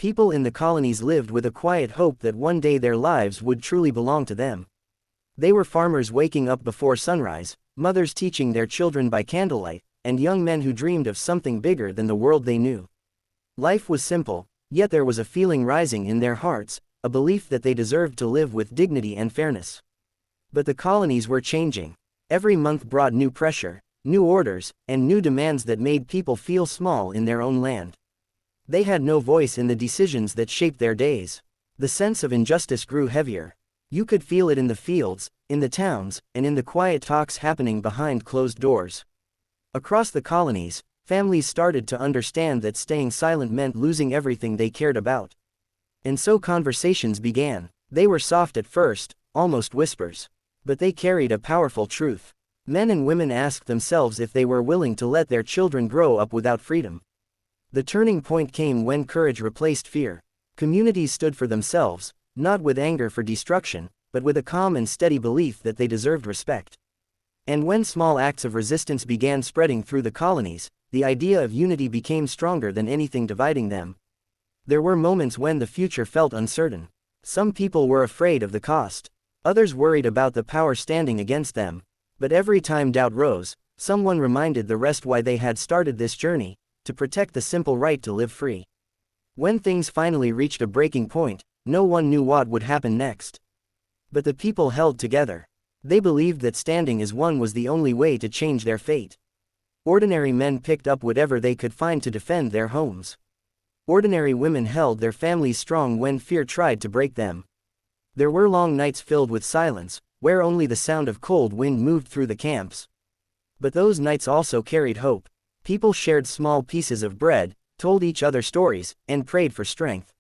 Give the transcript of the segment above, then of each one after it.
People in the colonies lived with a quiet hope that one day their lives would truly belong to them. They were farmers waking up before sunrise, mothers teaching their children by candlelight, and young men who dreamed of something bigger than the world they knew. Life was simple, yet there was a feeling rising in their hearts, a belief that they deserved to live with dignity and fairness. But the colonies were changing. Every month brought new pressure, new orders, and new demands that made people feel small in their own land. They had no voice in the decisions that shaped their days. The sense of injustice grew heavier. You could feel it in the fields, in the towns, and in the quiet talks happening behind closed doors. Across the colonies, families started to understand that staying silent meant losing everything they cared about. And so conversations began. They were soft at first, almost whispers. But they carried a powerful truth. Men and women asked themselves if they were willing to let their children grow up without freedom. The turning point came when courage replaced fear. Communities stood for themselves, not with anger for destruction, but with a calm and steady belief that they deserved respect. And when small acts of resistance began spreading through the colonies, the idea of unity became stronger than anything dividing them. There were moments when the future felt uncertain. Some people were afraid of the cost. Others worried about the power standing against them. But every time doubt rose, someone reminded the rest why they had started this journey: to protect the simple right to live free. When things finally reached a breaking point, no one knew what would happen next. But the people held together. They believed that standing as one was the only way to change their fate. Ordinary men picked up whatever they could find to defend their homes. Ordinary women held their families strong when fear tried to break them. There were long nights filled with silence, where only the sound of cold wind moved through the camps. But those nights also carried hope. People shared small pieces of bread, told each other stories, and prayed for strength.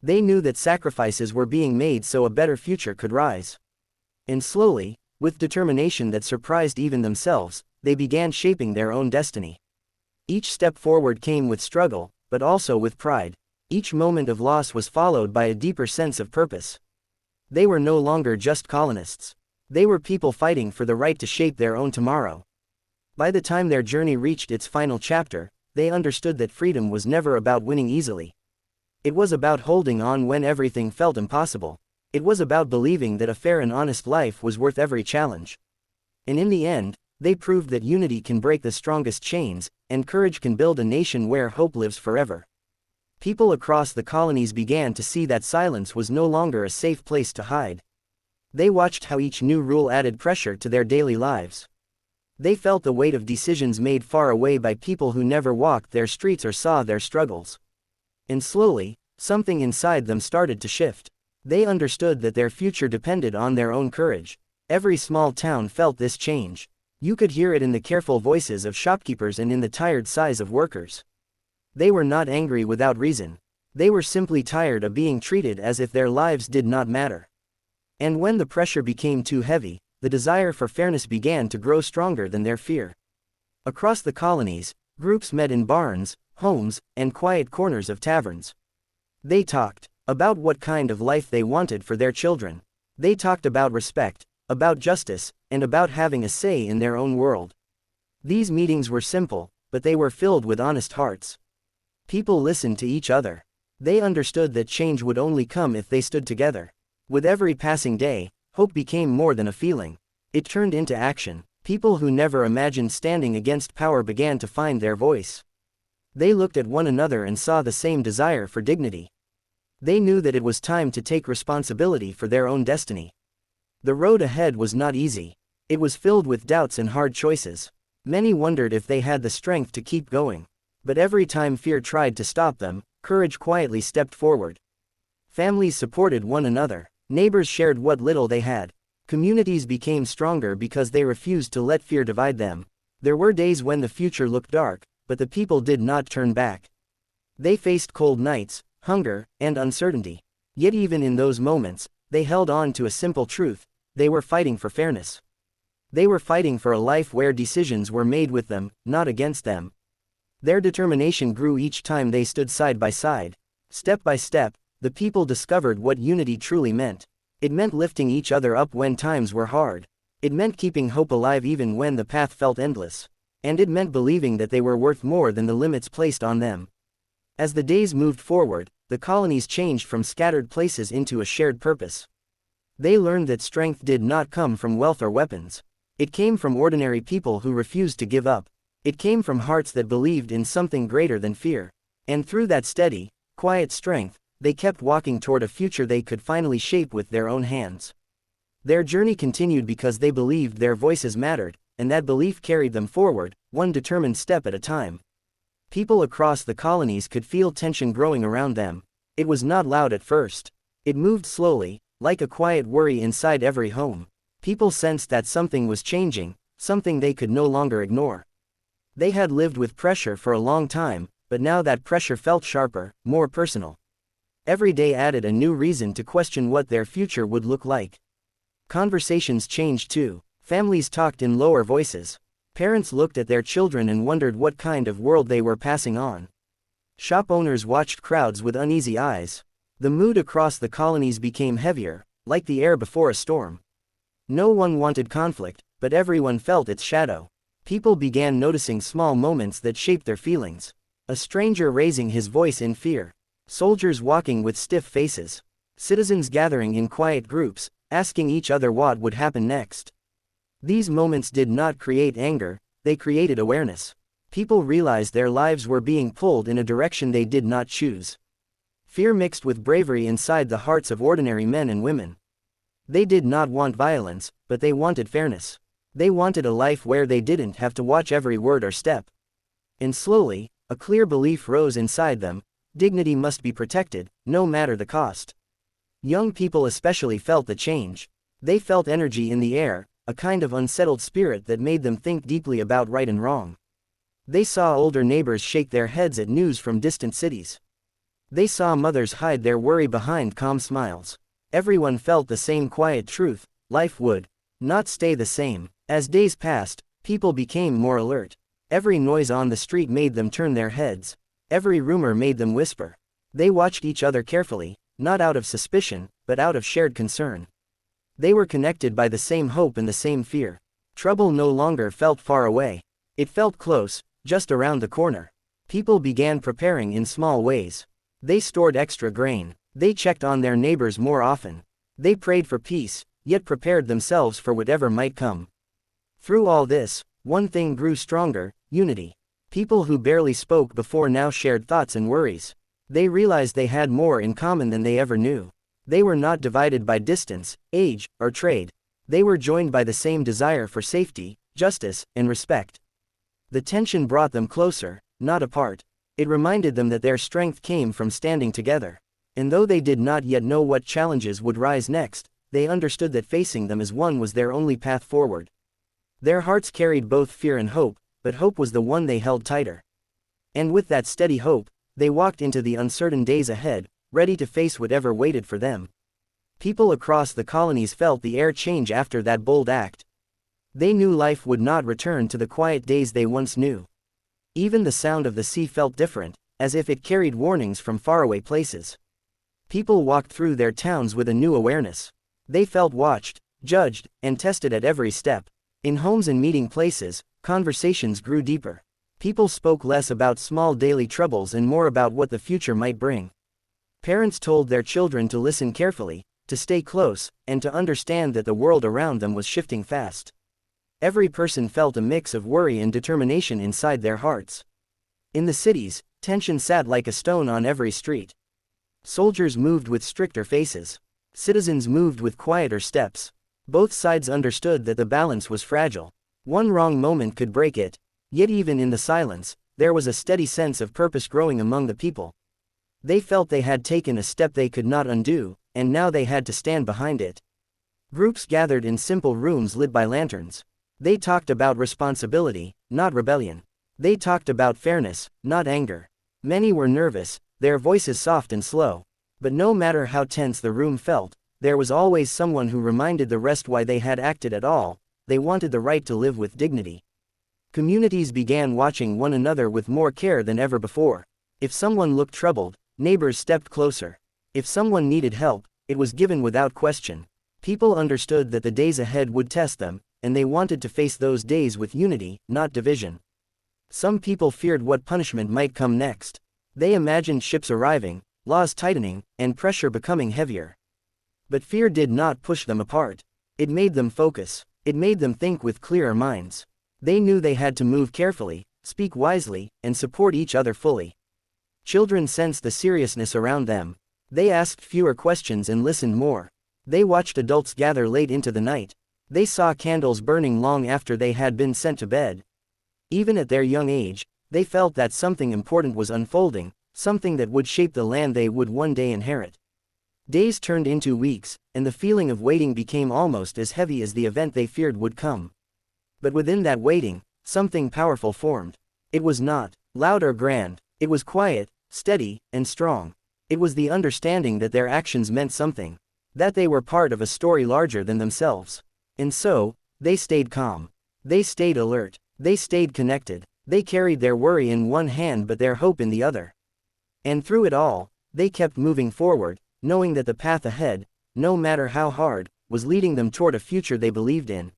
They knew that sacrifices were being made so a better future could rise. And slowly, with determination that surprised even themselves, they began shaping their own destiny. Each step forward came with struggle, but also with pride. Each moment of loss was followed by a deeper sense of purpose. They were no longer just colonists. They were people fighting for the right to shape their own tomorrow. By the time their journey reached its final chapter, they understood that freedom was never about winning easily. It was about holding on when everything felt impossible. It was about believing that a fair and honest life was worth every challenge. And in the end, they proved that unity can break the strongest chains, and courage can build a nation where hope lives forever. People across the colonies began to see that silence was no longer a safe place to hide. They watched how each new rule added pressure to their daily lives. They felt the weight of decisions made far away by people who never walked their streets or saw their struggles. And slowly, something inside them started to shift. They understood that their future depended on their own courage. Every small town felt this change. You could hear it in the careful voices of shopkeepers and in the tired sighs of workers. They were not angry without reason. They were simply tired of being treated as if their lives did not matter. And when the pressure became too heavy, the desire for fairness began to grow stronger than their fear. Across the colonies, groups met in barns, homes, and quiet corners of taverns. They talked about what kind of life they wanted for their children. They talked about respect, about justice, and about having a say in their own world. These meetings were simple, but they were filled with honest hearts. People listened to each other. They understood that change would only come if they stood together. With every passing day, hope became more than a feeling. It turned into action. People who never imagined standing against power began to find their voice. They looked at one another and saw the same desire for dignity. They knew that it was time to take responsibility for their own destiny. The road ahead was not easy. It was filled with doubts and hard choices. Many wondered if they had the strength to keep going. But every time fear tried to stop them, courage quietly stepped forward. Families supported one another. Neighbors shared what little they had. Communities became stronger because they refused to let fear divide them. There were days when the future looked dark, but the people did not turn back. They faced cold nights, hunger, and uncertainty. Yet even in those moments, they held on to a simple truth: they were fighting for fairness. They were fighting for a life where decisions were made with them, not against them. Their determination grew each time they stood side by side. Step by step, the people discovered what unity truly meant. It meant lifting each other up when times were hard. It meant keeping hope alive even when the path felt endless. And it meant believing that they were worth more than the limits placed on them. As the days moved forward, the colonies changed from scattered places into a shared purpose. They learned that strength did not come from wealth or weapons. It came from ordinary people who refused to give up. It came from hearts that believed in something greater than fear. And through that steady, quiet strength, they kept walking toward a future they could finally shape with their own hands. Their journey continued because they believed their voices mattered, and that belief carried them forward, one determined step at a time. People across the colonies could feel tension growing around them. It was not loud at first. It moved slowly, like a quiet worry inside every home. People sensed that something was changing, something they could no longer ignore. They had lived with pressure for a long time, but now that pressure felt sharper, more personal. Every day added a new reason to question what their future would look like. Conversations changed too. Families talked in lower voices. Parents looked at their children and wondered what kind of world they were passing on. Shop owners watched crowds with uneasy eyes. The mood across the colonies became heavier, like the air before a storm. No one wanted conflict, but everyone felt its shadow. People began noticing small moments that shaped their feelings. A stranger raising his voice in fear. Soldiers walking with stiff faces. Citizens gathering in quiet groups, asking each other what would happen next. These moments did not create anger, they created awareness. People realized their lives were being pulled in a direction they did not choose. Fear mixed with bravery inside the hearts of ordinary men and women. They did not want violence, but they wanted fairness. They wanted a life where they didn't have to watch every word or step. And slowly, a clear belief rose inside them: dignity must be protected, no matter the cost. Young people especially felt the change. They felt energy in the air, a kind of unsettled spirit that made them think deeply about right and wrong. They saw older neighbors shake their heads at news from distant cities. They saw mothers hide their worry behind calm smiles. Everyone felt the same quiet truth: life would not stay the same. As days passed, people became more alert. Every noise on the street made them turn their heads. Every rumor made them whisper. They watched each other carefully, not out of suspicion, but out of shared concern. They were connected by the same hope and the same fear. Trouble no longer felt far away. It felt close, just around the corner. People began preparing in small ways. They stored extra grain. They checked on their neighbors more often. They prayed for peace, yet prepared themselves for whatever might come. Through all this, one thing grew stronger: unity. People who barely spoke before now shared thoughts and worries. They realized they had more in common than they ever knew. They were not divided by distance, age, or trade. They were joined by the same desire for safety, justice, and respect. The tension brought them closer, not apart. It reminded them that their strength came from standing together. And though they did not yet know what challenges would rise next, they understood that facing them as one was their only path forward. Their hearts carried both fear and hope, but hope was the one they held tighter. And with that steady hope, they walked into the uncertain days ahead, ready to face whatever waited for them. People across the colonies felt the air change after that bold act. They knew life would not return to the quiet days they once knew. Even the sound of the sea felt different, as if it carried warnings from faraway places. People walked through their towns with a new awareness. They felt watched, judged, and tested at every step. In homes and meeting places, conversations grew deeper. People spoke less about small daily troubles and more about what the future might bring. Parents told their children to listen carefully, to stay close, and to understand that the world around them was shifting fast. Every person felt a mix of worry and determination inside their hearts. In the cities, tension sat like a stone on every street. Soldiers moved with stricter faces. Citizens moved with quieter steps. Both sides understood that the balance was fragile. One wrong moment could break it. Yet even in the silence, there was a steady sense of purpose growing among the people. They felt they had taken a step they could not undo, and now they had to stand behind it. Groups gathered in simple rooms lit by lanterns. They talked about responsibility, not rebellion. They talked about fairness, not anger. Many were nervous, their voices soft and slow. But no matter how tense the room felt, there was always someone who reminded the rest why they had acted at all. They wanted the right to live with dignity. Communities began watching one another with more care than ever before. If someone looked troubled, neighbors stepped closer. If someone needed help, it was given without question. People understood that the days ahead would test them, and they wanted to face those days with unity, not division. Some people feared what punishment might come next. They imagined ships arriving, laws tightening, and pressure becoming heavier. But fear did not push them apart. It made them focus. It made them think with clearer minds. They knew they had to move carefully, speak wisely, and support each other fully. Children sensed the seriousness around them. They asked fewer questions and listened more. They watched adults gather late into the night. They saw candles burning long after they had been sent to bed. Even at their young age, they felt that something important was unfolding, something that would shape the land they would one day inherit. Days turned into weeks, and the feeling of waiting became almost as heavy as the event they feared would come. But within that waiting, something powerful formed. It was not loud or grand. It was quiet, steady, and strong. It was the understanding that their actions meant something, that they were part of a story larger than themselves. And so, they stayed calm. They stayed alert. They stayed connected. They carried their worry in one hand but their hope in the other. And through it all, they kept moving forward, knowing that the path ahead, no matter how hard, was leading them toward a future they believed in.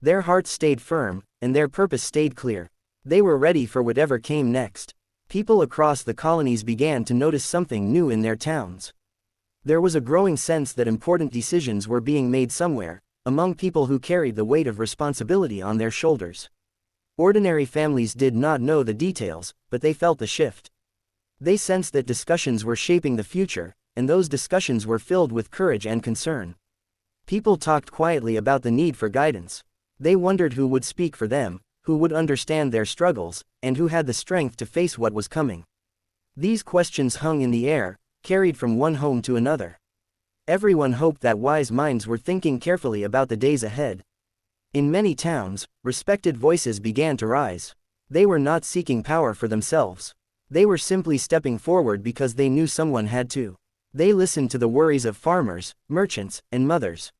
Their hearts stayed firm, and their purpose stayed clear. They were ready for whatever came next. People across the colonies began to notice something new in their towns. There was a growing sense that important decisions were being made somewhere, among people who carried the weight of responsibility on their shoulders. Ordinary families did not know the details, but they felt the shift. They sensed that discussions were shaping the future, and those discussions were filled with courage and concern. People talked quietly about the need for guidance. They wondered who would speak for them, who would understand their struggles, and who had the strength to face what was coming. These questions hung in the air, carried from one home to another. Everyone hoped that wise minds were thinking carefully about the days ahead. In many towns, respected voices began to rise. They were not seeking power for themselves. They were simply stepping forward because they knew someone had to. They listened to the worries of farmers, merchants, and mothers.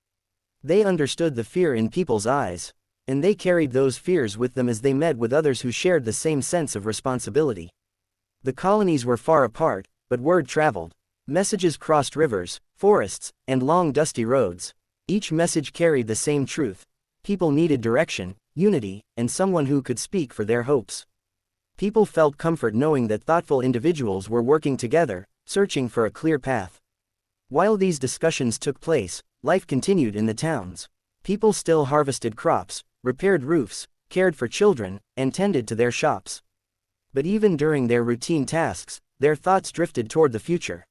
They understood the fear in people's eyes, and they carried those fears with them as they met with others who shared the same sense of responsibility. The colonies were far apart, but word traveled. Messages crossed rivers, forests, and long dusty roads. Each message carried the same truth. People needed direction, unity, and someone who could speak for their hopes. People felt comfort knowing that thoughtful individuals were working together, searching for a clear path. While these discussions took place, life continued in the towns. People still harvested crops, repaired roofs, cared for children, and tended to their shops. But even during their routine tasks, their thoughts drifted toward the future.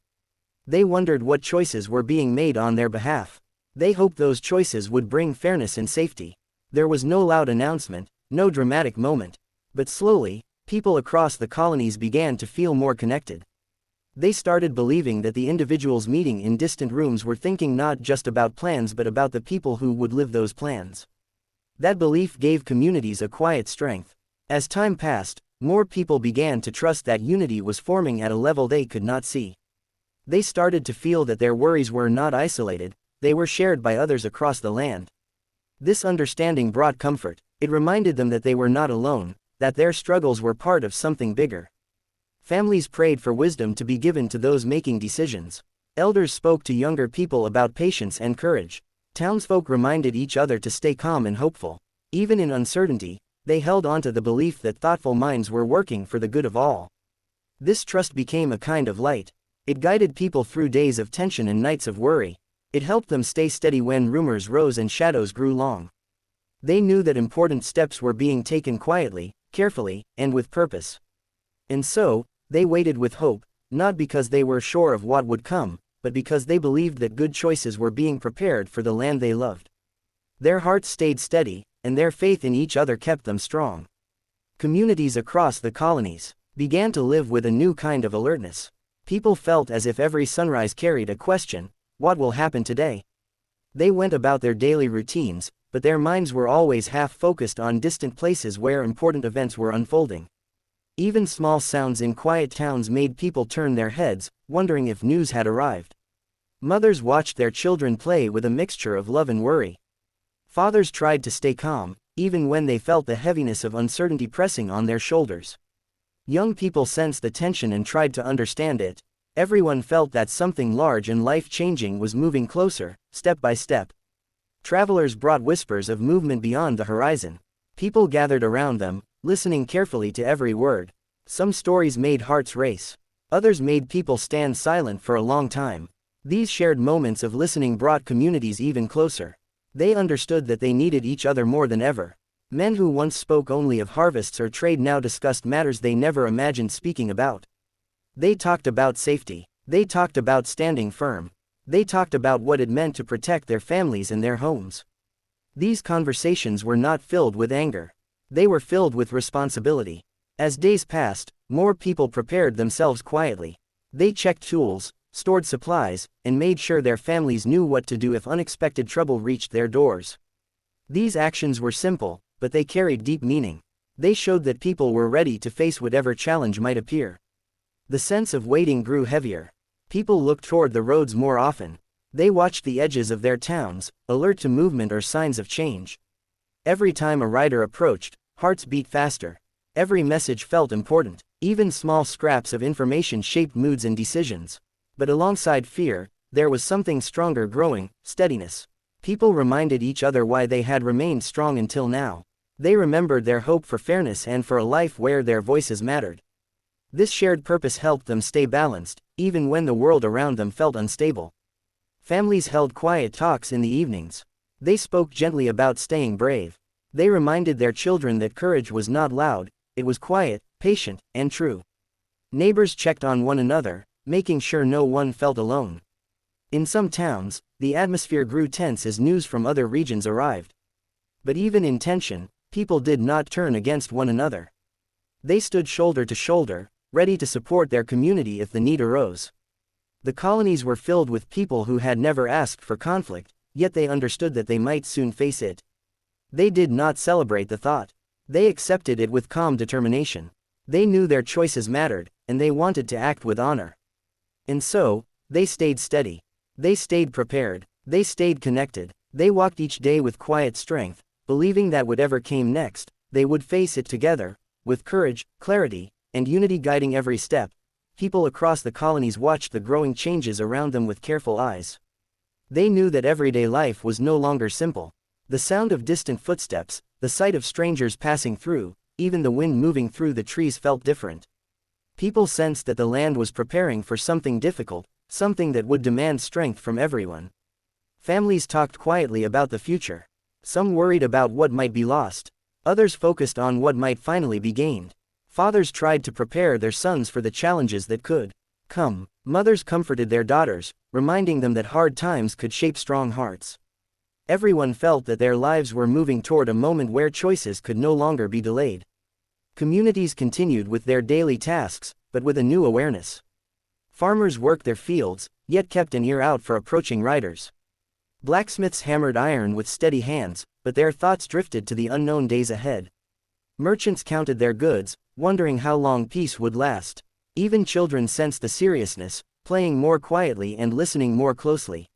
They wondered what choices were being made on their behalf. They hoped those choices would bring fairness and safety. There was no loud announcement, no dramatic moment. But slowly, people across the colonies began to feel more connected. They started believing that the individuals meeting in distant rooms were thinking not just about plans but about the people who would live those plans. That belief gave communities a quiet strength. As time passed, more people began to trust that unity was forming at a level they could not see. They started to feel that their worries were not isolated, they were shared by others across the land. This understanding brought comfort. It reminded them that they were not alone, that their struggles were part of something bigger. Families prayed for wisdom to be given to those making decisions. Elders spoke to younger people about patience and courage. Townsfolk reminded each other to stay calm and hopeful. Even in uncertainty, they held on to the belief that thoughtful minds were working for the good of all. This trust became a kind of light. It guided people through days of tension and nights of worry. It helped them stay steady when rumors rose and shadows grew long. They knew that important steps were being taken quietly, carefully, and with purpose. And so, they waited with hope, not because they were sure of what would come, but because they believed that good choices were being prepared for the land they loved. Their hearts stayed steady, and their faith in each other kept them strong. Communities across the colonies began to live with a new kind of alertness. People felt as if every sunrise carried a question: what will happen today? They went about their daily routines, but their minds were always half focused on distant places where important events were unfolding. Even small sounds in quiet towns made people turn their heads, wondering if news had arrived. Mothers watched their children play with a mixture of love and worry. Fathers tried to stay calm, even when they felt the heaviness of uncertainty pressing on their shoulders. Young people sensed the tension and tried to understand it. Everyone felt that something large and life-changing was moving closer, step by step. Travelers brought whispers of movement beyond the horizon. People gathered around them, listening carefully to every word. Some stories made hearts race. Others made people stand silent for a long time. These shared moments of listening brought communities even closer. They understood that they needed each other more than ever. Men who once spoke only of harvests or trade now discussed matters they never imagined speaking about. They talked about safety. They talked about standing firm. They talked about what it meant to protect their families and their homes. These conversations were not filled with anger. They were filled with responsibility. As days passed, more people prepared themselves quietly. They checked tools, stored supplies, and made sure their families knew what to do if unexpected trouble reached their doors. These actions were simple, but they carried deep meaning. They showed that people were ready to face whatever challenge might appear. The sense of waiting grew heavier. People looked toward the roads more often. They watched the edges of their towns, alert to movement or signs of change. Every time a rider approached, hearts beat faster. Every message felt important. Even small scraps of information shaped moods and decisions. But alongside fear, there was something stronger growing: steadiness. People reminded each other why they had remained strong until now. They remembered their hope for fairness and for a life where their voices mattered. This shared purpose helped them stay balanced, even when the world around them felt unstable. Families held quiet talks in the evenings. They spoke gently about staying brave. They reminded their children that courage was not loud, it was quiet, patient, and true. Neighbors checked on one another, making sure no one felt alone. In some towns, the atmosphere grew tense as news from other regions arrived. But even in tension, people did not turn against one another. They stood shoulder to shoulder, ready to support their community if the need arose. The colonies were filled with people who had never asked for conflict, yet they understood that they might soon face it. They did not celebrate the thought. They accepted it with calm determination. They knew their choices mattered, and they wanted to act with honor. And so, they stayed steady. They stayed prepared. They stayed connected. They walked each day with quiet strength, believing that whatever came next, they would face it together, with courage, clarity, and unity guiding every step. People across the colonies watched the growing changes around them with careful eyes. They knew that everyday life was no longer simple. The sound of distant footsteps, the sight of strangers passing through, even the wind moving through the trees felt different. People sensed that the land was preparing for something difficult, something that would demand strength from everyone. Families talked quietly about the future. Some worried about what might be lost. Others focused on what might finally be gained. Fathers tried to prepare their sons for the challenges that could come. Mothers comforted their daughters, reminding them that hard times could shape strong hearts. Everyone felt that their lives were moving toward a moment where choices could no longer be delayed. Communities continued with their daily tasks, but with a new awareness. Farmers worked their fields, yet kept an ear out for approaching riders. Blacksmiths hammered iron with steady hands, but their thoughts drifted to the unknown days ahead. Merchants counted their goods, wondering how long peace would last. Even children sensed the seriousness, playing more quietly and listening more closely.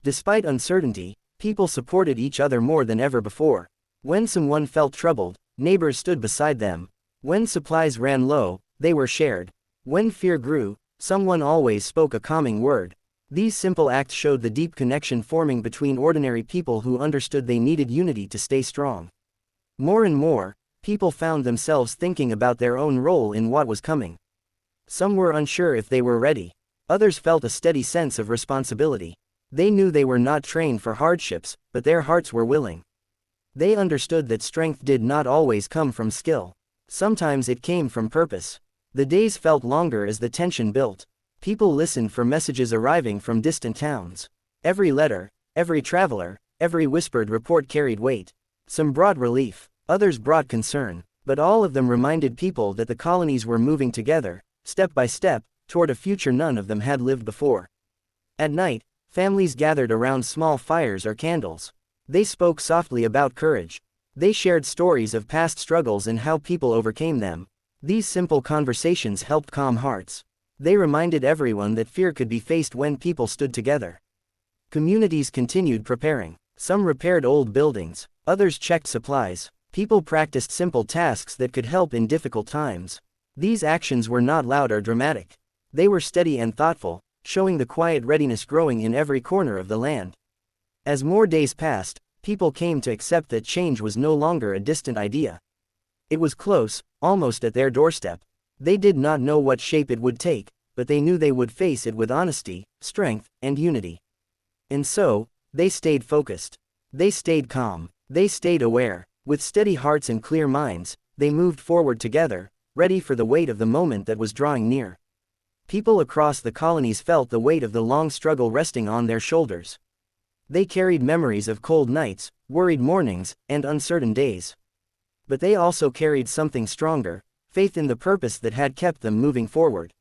Despite uncertainty, people supported each other more than ever before. When someone felt troubled, neighbors stood beside them. When supplies ran low, they were shared. When fear grew, someone always spoke a calming word. These simple acts showed the deep connection forming between ordinary people who understood they needed unity to stay strong. More and more, people found themselves thinking about their own role in what was coming. Some were unsure if they were ready. Others felt a steady sense of responsibility. They knew they were not trained for hardships, but their hearts were willing. They understood that strength did not always come from skill. Sometimes it came from purpose. The days felt longer as the tension built. People listened for messages arriving from distant towns. Every letter, every traveler, every whispered report carried weight. Some brought relief, others brought concern, but all of them reminded people that the colonies were moving together, step by step, toward a future none of them had lived before. At night, families gathered around small fires or candles. They spoke softly about courage. They shared stories of past struggles and how people overcame them. These simple conversations helped calm hearts. They reminded everyone that fear could be faced when people stood together. Communities continued preparing. Some repaired old buildings, others checked supplies. People practiced simple tasks that could help in difficult times. These actions were not loud or dramatic. They were steady and thoughtful, showing the quiet readiness growing in every corner of the land. As more days passed, people came to accept that change was no longer a distant idea. It was close, almost at their doorstep. They did not know what shape it would take, but they knew they would face it with honesty, strength, and unity. And so, they stayed focused. They stayed calm. They stayed aware. With steady hearts and clear minds, they moved forward together, ready for the weight of the moment that was drawing near. People across the colonies felt the weight of the long struggle resting on their shoulders. They carried memories of cold nights, worried mornings, and uncertain days. But they also carried something stronger, faith in the purpose that had kept them moving forward.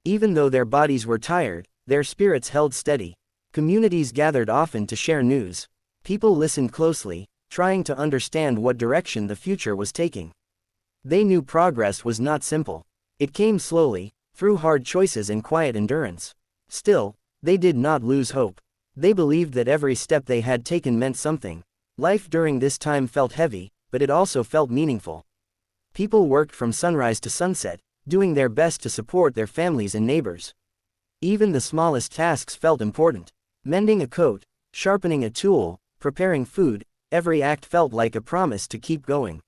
Even though their bodies were tired, their spirits held steady. Communities gathered often to share news. People listened closely, trying to understand what direction the future was taking. They knew progress was not simple. It came slowly, through hard choices and quiet endurance. Still, they did not lose hope. They believed that every step they had taken meant something. Life during this time felt heavy, but it also felt meaningful. People worked from sunrise to sunset, doing their best to support their families and neighbors. Even the smallest tasks felt important. Mending a coat, sharpening a tool, preparing food, every act felt like a promise to keep going.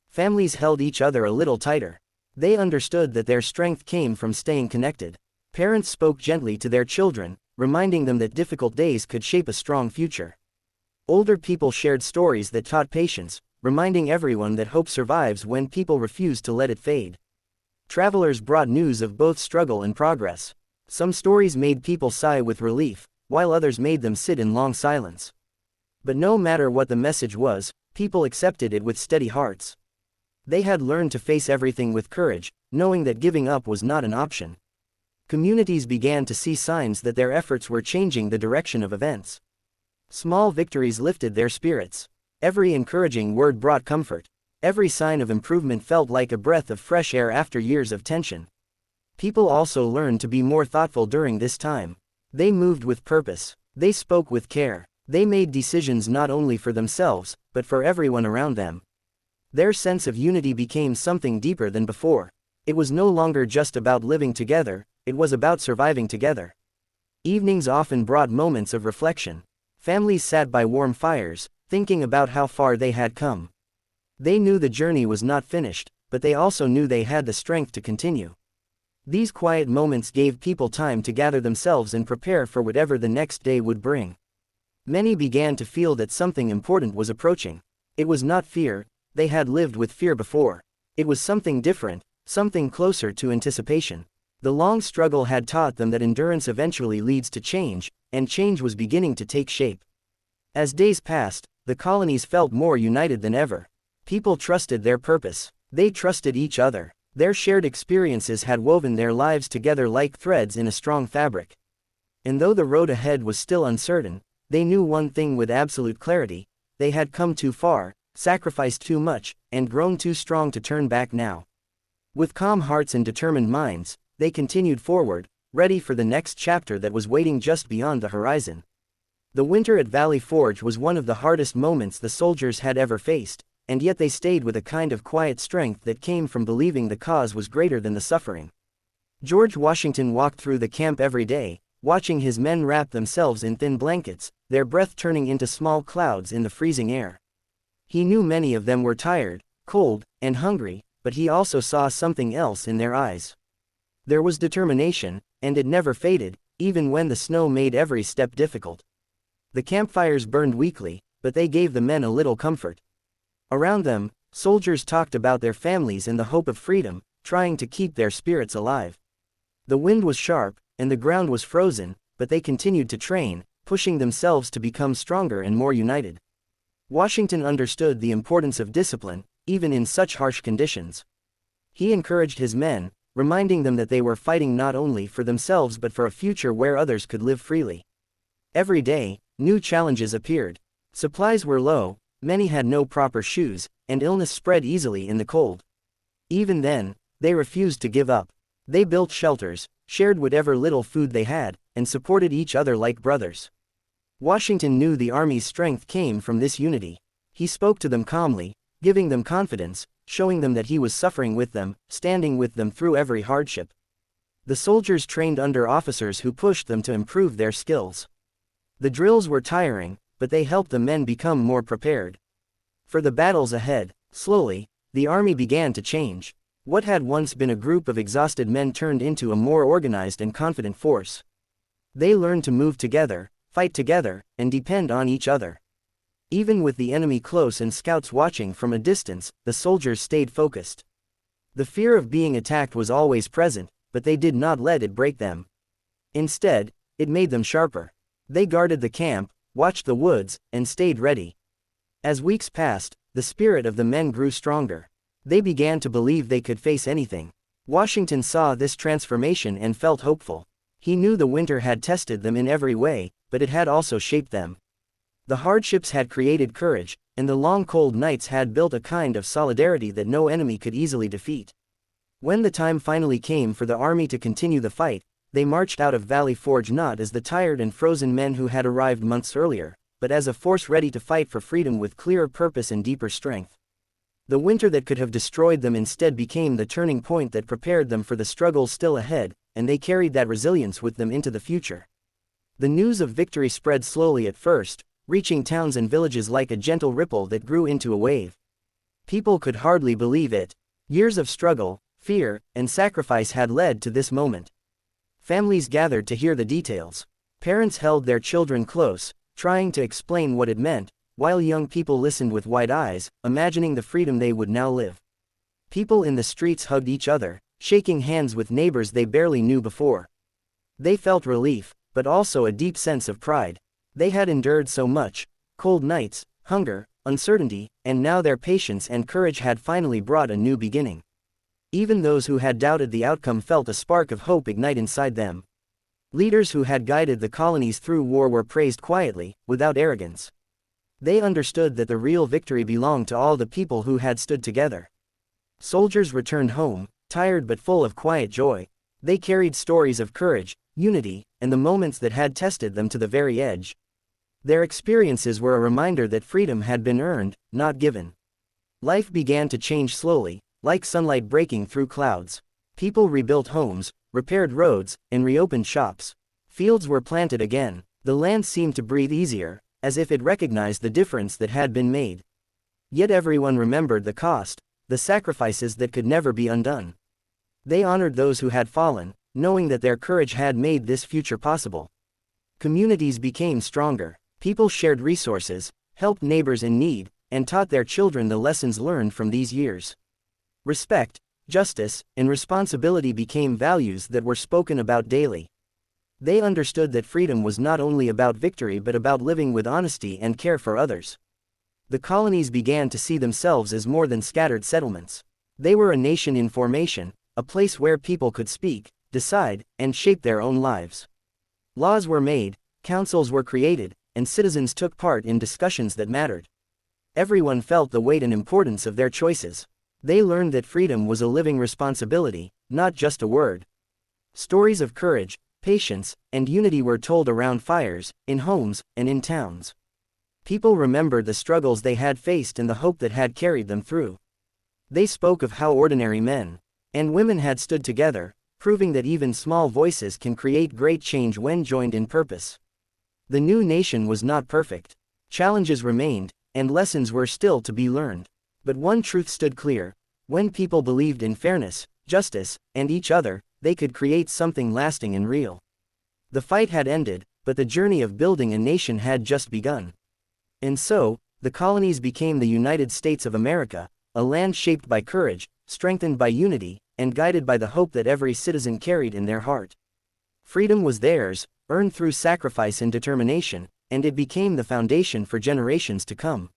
Families held each other a little tighter. They understood that their strength came from staying connected. Parents spoke gently to their children, reminding them that difficult days could shape a strong future. Older people shared stories that taught patience, reminding everyone that hope survives when people refuse to let it fade. Travelers brought news of both struggle and progress. Some stories made people sigh with relief, while others made them sit in long silence. But no matter what the message was, people accepted it with steady hearts. They had learned to face everything with courage, knowing that giving up was not an option. Communities began to see signs that their efforts were changing the direction of events. Small victories lifted their spirits. Every encouraging word brought comfort. Every sign of improvement felt like a breath of fresh air after years of tension. People also learned to be more thoughtful during this time. They moved with purpose. They spoke with care. They made decisions not only for themselves, but for everyone around them. Their sense of unity became something deeper than before. It was no longer just about living together, it was about surviving together. Evenings often brought moments of reflection. Families sat by warm fires, thinking about how far they had come. They knew the journey was not finished, but they also knew they had the strength to continue. These quiet moments gave people time to gather themselves and prepare for whatever the next day would bring. Many began to feel that something important was approaching. It was not fear. They had lived with fear before. It was something different, something closer to anticipation. The long struggle had taught them that endurance eventually leads to change, and change was beginning to take shape. As days passed, the colonies felt more united than ever. People trusted their purpose. They trusted each other. Their shared experiences had woven their lives together like threads in a strong fabric. And though the road ahead was still uncertain, they knew one thing with absolute clarity: they had come too far, sacrificed too much, and grown too strong to turn back now. With calm hearts and determined minds, they continued forward, ready for the next chapter that was waiting just beyond the horizon. The winter at Valley Forge was one of the hardest moments the soldiers had ever faced, and yet they stayed with a kind of quiet strength that came from believing the cause was greater than the suffering. George Washington walked through the camp every day, watching his men wrap themselves in thin blankets, their breath turning into small clouds in the freezing air. He knew many of them were tired, cold, and hungry, but he also saw something else in their eyes. There was determination, and it never faded, even when the snow made every step difficult. The campfires burned weakly, but they gave the men a little comfort. Around them, soldiers talked about their families and the hope of freedom, trying to keep their spirits alive. The wind was sharp, and the ground was frozen, but they continued to train, pushing themselves to become stronger and more united. Washington understood the importance of discipline, even in such harsh conditions. He encouraged his men, reminding them that they were fighting not only for themselves but for a future where others could live freely. Every day, new challenges appeared. Supplies were low, many had no proper shoes, and illness spread easily in the cold. Even then, they refused to give up. They built shelters, shared whatever little food they had, and supported each other like brothers. Washington knew the army's strength came from this unity. He spoke to them calmly, giving them confidence, showing them that he was suffering with them, standing with them through every hardship. The soldiers trained under officers who pushed them to improve their skills. The drills were tiring, but they helped the men become more prepared. For the battles ahead, slowly, the army began to change. What had once been a group of exhausted men turned into a more organized and confident force. They learned to move together, fight together, and depend on each other. Even with the enemy close and scouts watching from a distance, the soldiers stayed focused. The fear of being attacked was always present, but they did not let it break them. Instead, it made them sharper. They guarded the camp, watched the woods, and stayed ready. As weeks passed, the spirit of the men grew stronger. They began to believe they could face anything. Washington saw this transformation and felt hopeful. He knew the winter had tested them in every way, but it had also shaped them. The hardships had created courage, and the long cold nights had built a kind of solidarity that no enemy could easily defeat. When the time finally came for the army to continue the fight, they marched out of Valley Forge not as the tired and frozen men who had arrived months earlier, but as a force ready to fight for freedom with clearer purpose and deeper strength. The winter that could have destroyed them instead became the turning point that prepared them for the struggles still ahead, and they carried that resilience with them into the future. The news of victory spread slowly at first, reaching towns and villages like a gentle ripple that grew into a wave. People could hardly believe it. Years of struggle, fear, and sacrifice had led to this moment. Families gathered to hear the details. Parents held their children close, trying to explain what it meant, while young people listened with wide eyes, imagining the freedom they would now live. People in the streets hugged each other, shaking hands with neighbors they barely knew before. They felt relief, but also a deep sense of pride. They had endured so much: cold nights, hunger, uncertainty, and now their patience and courage had finally brought a new beginning. Even those who had doubted the outcome felt a spark of hope ignite inside them. Leaders who had guided the colonies through war were praised quietly, without arrogance. They understood that the real victory belonged to all the people who had stood together. Soldiers returned home, tired but full of quiet joy. They carried stories of courage, unity, and the moments that had tested them to the very edge. Their experiences were a reminder that freedom had been earned, not given. Life began to change slowly, like sunlight breaking through clouds. People rebuilt homes, repaired roads, and reopened shops. Fields were planted again. The land seemed to breathe easier, as if it recognized the difference that had been made. Yet everyone remembered the cost, the sacrifices that could never be undone. They honored those who had fallen, knowing that their courage had made this future possible. Communities became stronger. People shared resources, helped neighbors in need, and taught their children the lessons learned from these years. Respect, justice, and responsibility became values that were spoken about daily. They understood that freedom was not only about victory but about living with honesty and care for others. The colonies began to see themselves as more than scattered settlements. They were a nation in formation, a place where people could speak, decide, and shape their own lives. Laws were made, councils were created, and citizens took part in discussions that mattered. Everyone felt the weight and importance of their choices. They learned that freedom was a living responsibility, not just a word. Stories of courage, patience, and unity were told around fires, in homes, and in towns. People remembered the struggles they had faced and the hope that had carried them through. They spoke of how ordinary men and women had stood together, proving that even small voices can create great change when joined in purpose. The new nation was not perfect. Challenges remained, and lessons were still to be learned. But one truth stood clear: when people believed in fairness, justice, and each other, they could create something lasting and real. The fight had ended, but the journey of building a nation had just begun. And so, the colonies became the United States of America, a land shaped by courage, strengthened by unity, and guided by the hope that every citizen carried in their heart. Freedom was theirs, earned through sacrifice and determination, and it became the foundation for generations to come.